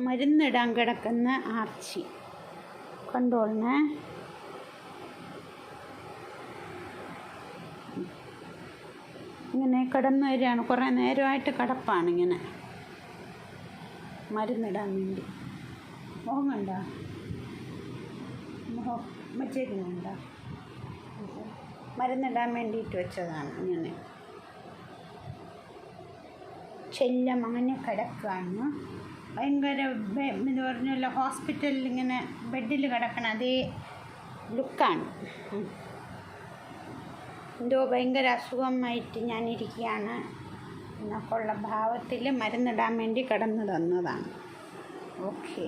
മരുന്നിടാൻ കിടക്കുന്ന ആർച്ചി കണ്ടോളണേ. ഇങ്ങനെ കിടന്നു വരികയാണ്, കുറേ നേരമായിട്ട് കിടപ്പാണ് ഇങ്ങനെ മരുന്നിടാൻ വേണ്ടി. മുഖം കണ്ട മുഖം വച്ചേക്കുന്നുണ്ട, മരുന്നിടാൻ വേണ്ടിയിട്ട് വെച്ചതാണ്. ഇങ്ങനെ ചെല്ലം അങ്ങനെ കിടക്കുകയാണ്. ഭയങ്കര ഇത് പറഞ്ഞല്ലോ, ഹോസ്പിറ്റലിൽ ഇങ്ങനെ ബെഡിൽ കിടക്കണം അതേ ലുക്കാണ്. എന്തോ ഭയങ്കര അസുഖമായിട്ട് ഞാനിരിക്കുകയാണ് എന്നൊക്കെയുള്ള ഭാവത്തിൽ മരുന്നിടാൻ വേണ്ടി കിടന്നു തന്നതാണ്. ഓക്കേ.